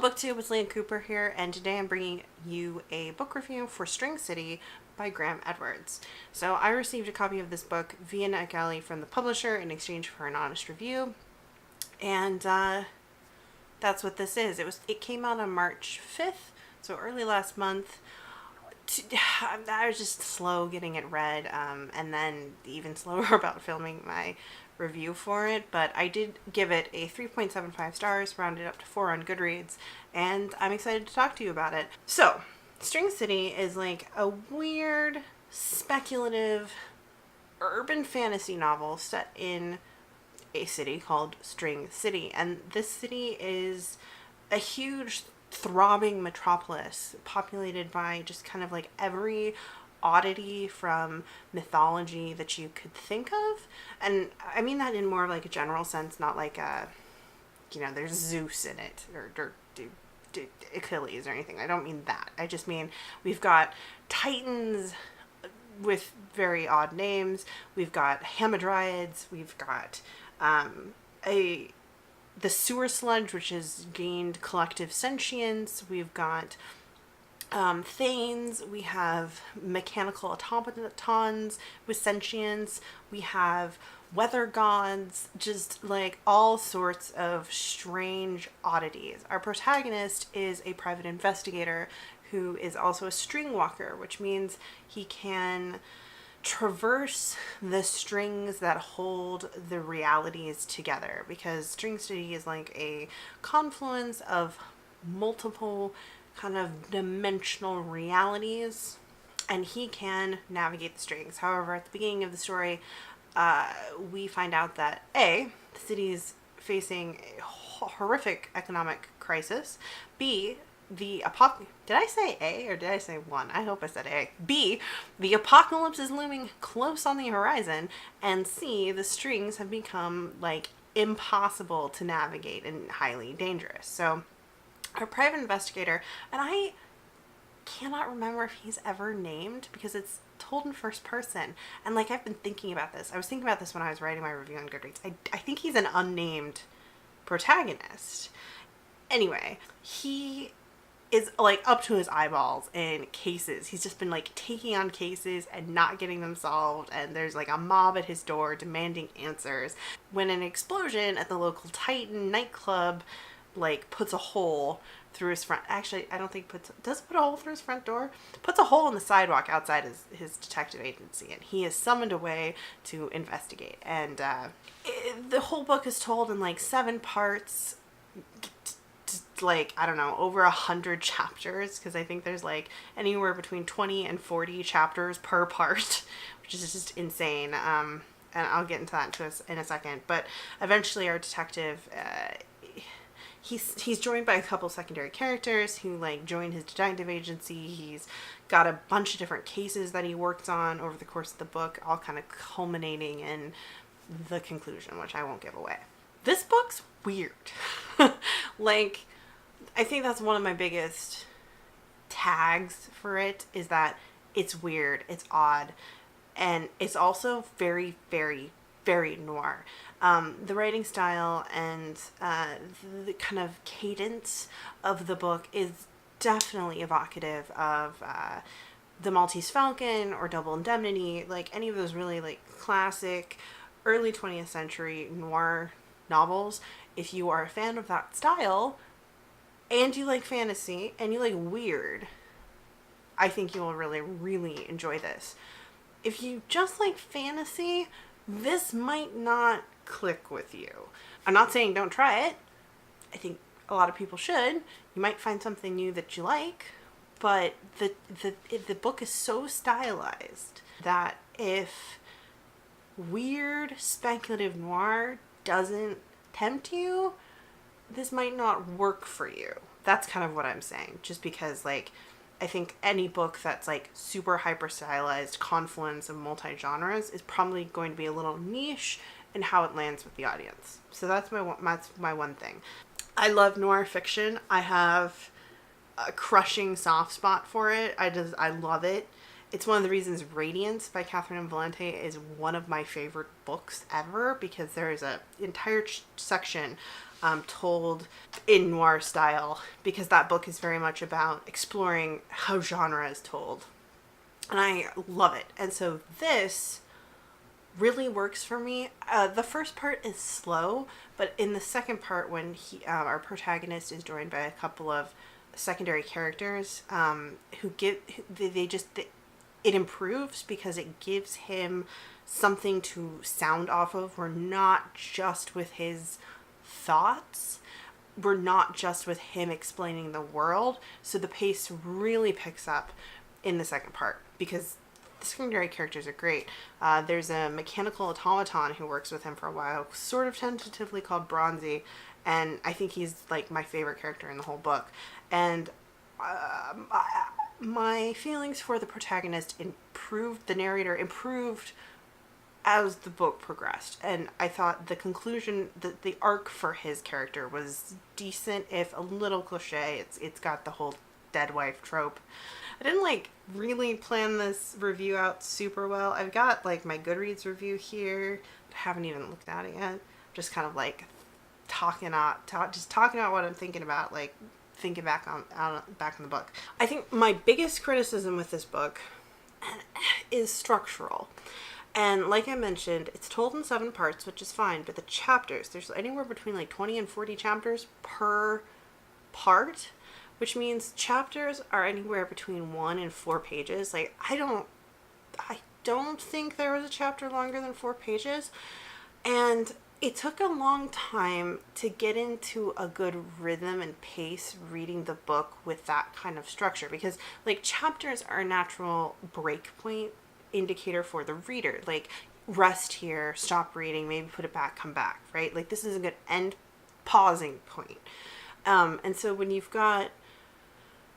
BookTube, it's Leah Cooper here, and today I'm bringing you a book review for String City by Graham Edwards. So I received a copy of this book via Netgalley from the publisher in exchange for an honest review, and that's what this is. It came out on March 5th, so early last month. I was just slow getting it read, and then even slower about filming my review for it, but I did give it a 3.75 stars, rounded up to 4 on Goodreads, and I'm excited to talk to you about it. So, String City is like a weird, speculative, urban fantasy novel set in a city called String City, and this city is a huge, throbbing metropolis populated by just kind of like every oddity from mythology that you could think of. And I mean that in more of like a general sense, not like there's Zeus in it or Achilles or anything. I don't mean that. I just mean we've got titans with very odd names. We've got hamadryads. We've got the sewer sludge, which has gained collective sentience. We've got Thanes, we have mechanical automatons with sentience, we have weather gods, just like all sorts of strange oddities. Our protagonist is a private investigator who is also a string walker, which means he can traverse the strings that hold the realities together, because String City is like a confluence of multiple kind of dimensional realities, and he can navigate the strings. However, at the beginning of the story, we find out that the city is facing a horrific economic crisis. B, did I say A or did I say 1? I hope I said A. B, the apocalypse is looming close on the horizon, and C, the strings have become like impossible to navigate and highly dangerous. So our private investigator, and I cannot remember if he's ever named because it's told in first person. And like, I've been thinking about this. I was thinking about this when I was writing my review on Goodreads. I think he's an unnamed protagonist. Anyway, he is like up to his eyeballs in cases. He's just been like taking on cases and not getting them solved, and there's like a mob at his door demanding answers when an explosion at the local Titan nightclub like puts a hole through his front. Actually, I don't think does it put a hole through his front door? Puts a hole in the sidewalk outside his detective agency, and he is summoned away to investigate. And the whole book is told in like 7 parts, like, I don't know, over 100 chapters, because I think there's like anywhere between 20 and 40 chapters per part, which is just insane. And I'll get into that in a second. But eventually our detective, he's joined by a couple secondary characters who like join his detective agency. He's got a bunch of different cases that he works on over the course of the book, all kind of culminating in the conclusion, which I won't give away. This book's weird. Like, I think that's one of my biggest tags for it, is that it's weird, it's odd, and it's also very, very, very noir. The writing style and the kind of cadence of the book is definitely evocative of The Maltese Falcon or Double Indemnity, like any of those really like classic early 20th century noir novels. If you are a fan of that style and you like fantasy and you like weird, I think you will really, really enjoy this. If you just like fantasy, this might not click with you. I'm not saying don't try it. I think a lot of people should. You might find something new that you like, but the book is so stylized that if weird speculative noir doesn't tempt you, this might not work for you. That's kind of what I'm saying. Just because, like, I think any book that's like super hyper stylized confluence of multi-genres is probably going to be a little niche in how it lands with the audience. So that's my one thing. I love noir fiction. I have a crushing soft spot for it. I love it. It's one of the reasons Radiance by Catherine M. Valente is one of my favorite books ever, because there is an entire section told in noir style, because that book is very much about exploring how genre is told. And I love it. And so this really works for me. The first part is slow, but in the second part, when our protagonist is joined by a couple of secondary characters, it improves because it gives him something to sound off of. We're not just with his thoughts. We're not just with him explaining the world. So the pace really picks up in the second part because the secondary characters are great. There's a mechanical automaton who works with him for a while, sort of tentatively called Bronzy, and I think he's like my favorite character in the whole book. And my feelings for the protagonist the narrator improved as the book progressed, and I thought the conclusion, the arc for his character was decent, if a little cliche. It's got the whole dead wife trope. I didn't like really plan this review out super well. I've got like my Goodreads review here, but I haven't even looked at it yet. Just kind of like talking about what I'm thinking about, like thinking back on the book. I think my biggest criticism with this book is structural. And like I mentioned, it's told in 7 parts, which is fine, but the chapters, there's anywhere between like 20 and 40 chapters per part, which means chapters are anywhere between 1 and 4 pages. Like, I don't think there was a chapter longer than 4 pages. And it took a long time to get into a good rhythm and pace reading the book with that kind of structure, because like chapters are a natural break point indicator for the reader. Like, rest here, stop reading, maybe put it back, come back, right? Like, this is a good end pausing point. And so when you've got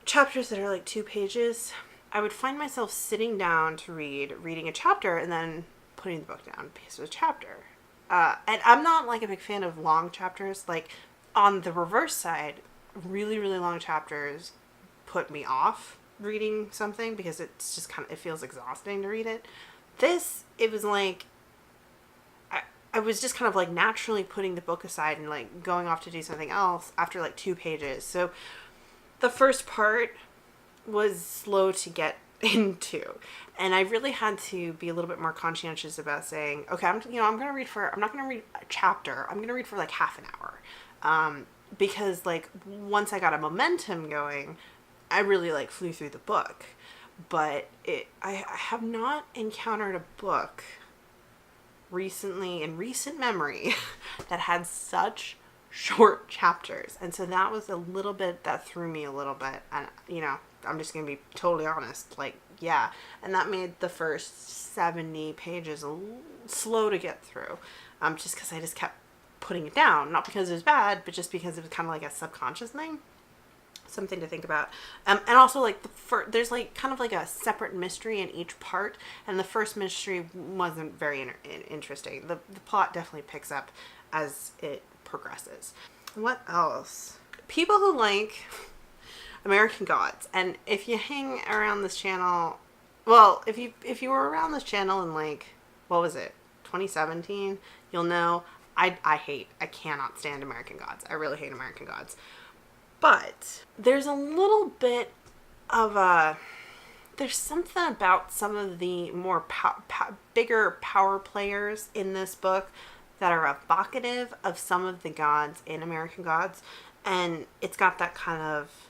chapters that are like 2 pages, I would find myself sitting down to reading a chapter and then putting the book down, pace of a chapter. And I'm not like a big fan of long chapters. Like, on the reverse side, really, really long chapters put me off reading something because it's just it feels exhausting to read it. It was like, I was just kind of like naturally putting the book aside and like going off to do something else after like 2 pages. So the first part was slow to get into, and I really had to be a little bit more conscientious about saying, okay, I'm not going to read a chapter. I'm going to read for like half an hour. Because like once I got a momentum going, I really like flew through the book. But I have not encountered a book recently in recent memory that had such short chapters. And so that was a little bit that threw me a little bit. And I'm just going to be totally honest. Like, yeah. And that made the first 70 pages slow to get through. Just because I just kept putting it down. Not because it was bad, but just because it was kind of like a subconscious thing. Something to think about. And also, like, there's like kind of like a separate mystery in each part. And the first mystery wasn't very interesting. The plot definitely picks up as it progresses. What else? People who like American Gods, and if you hang around this channel, well, if you were around this channel in like, what was it, 2017, you'll know I cannot stand American Gods. I really hate American Gods. But there's a little bit of there's something about some of the more bigger power players in this book that are evocative of some of the gods in American Gods. And it's got that kind of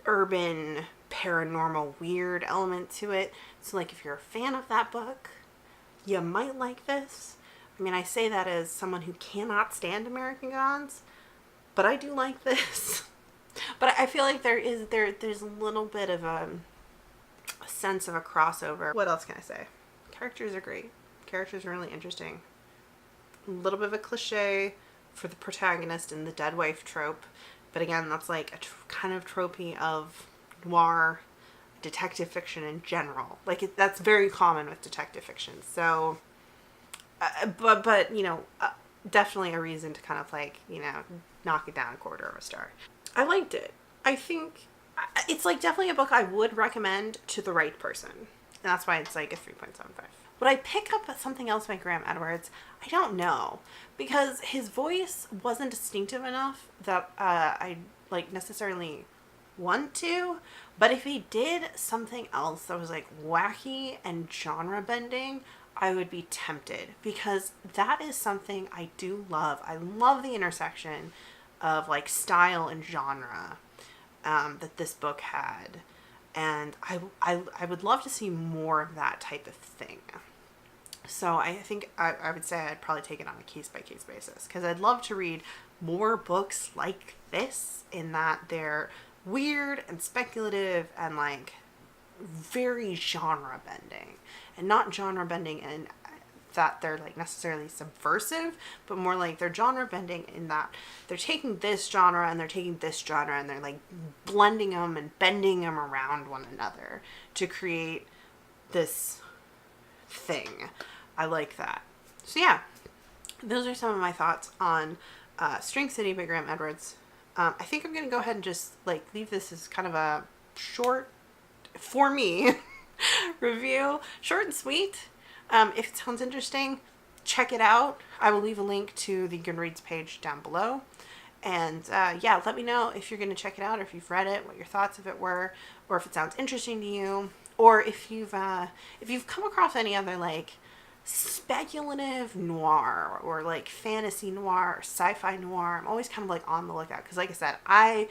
urban, paranormal, weird element to it. So, like, if you're a fan of that book, you might like this. I mean, I say that as someone who cannot stand American Gods, but I do like this. But I feel like there's a little bit of a sense of a crossover. What else can I say? Characters are great. Characters are really interesting. A little bit of a cliche for the protagonist in the dead wife trope. But again, that's like a kind of tropey of noir detective fiction in general. Like, that's very common with detective fiction. So, but definitely a reason to kind of like, knock it down a quarter of a star. I liked it. I think it's like definitely a book I would recommend to the right person. And that's why it's like a 3.75. Would I pick up something else by Graham Edwards? I don't know, because his voice wasn't distinctive enough that I like necessarily want to. But if he did something else that was like wacky and genre bending, I would be tempted, because that is something I do love. I love the intersection of like style and genre that this book had. And I would love to see more of that type of thing. So I think I would say I'd probably take it on a case-by-case basis, because I'd love to read more books like this, in that they're weird and speculative and like very genre bending, and not genre bending in that they're like necessarily subversive, but more like they're genre bending in that they're taking this genre and they're taking this genre and they're like blending them and bending them around one another to create this thing. I like that. So yeah, those are some of my thoughts on String City by Graham Edwards. I think I'm going to go ahead and just like leave this as kind of a short, for me, review. Short and sweet. If it sounds interesting, check it out. I will leave a link to the Goodreads page down below. And yeah, let me know if you're going to check it out, or if you've read it, what your thoughts of it were, or if it sounds interesting to you, or if you've come across any other like speculative noir or like fantasy noir or sci-fi noir. I'm always kind of like on the lookout, because like I said, I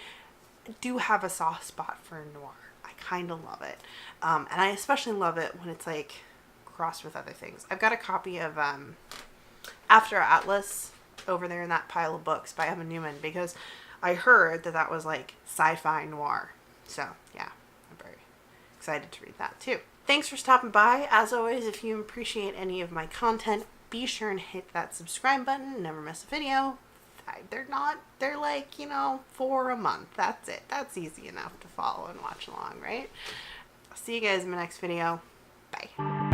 do have a soft spot for noir. I kind of love it, and I especially love it when it's like crossed with other things. I've got a copy of After Atlas over there in that pile of books by Emma Newman, because I heard that that was like sci-fi noir. So yeah, I'm very excited to read that too. Thanks for stopping by. As always, if you appreciate any of my content, be sure and hit that subscribe button. Never miss a video. They're like, you know, 4 a month. That's it. That's easy enough to follow and watch along, right? I'll see you guys in my next video. Bye.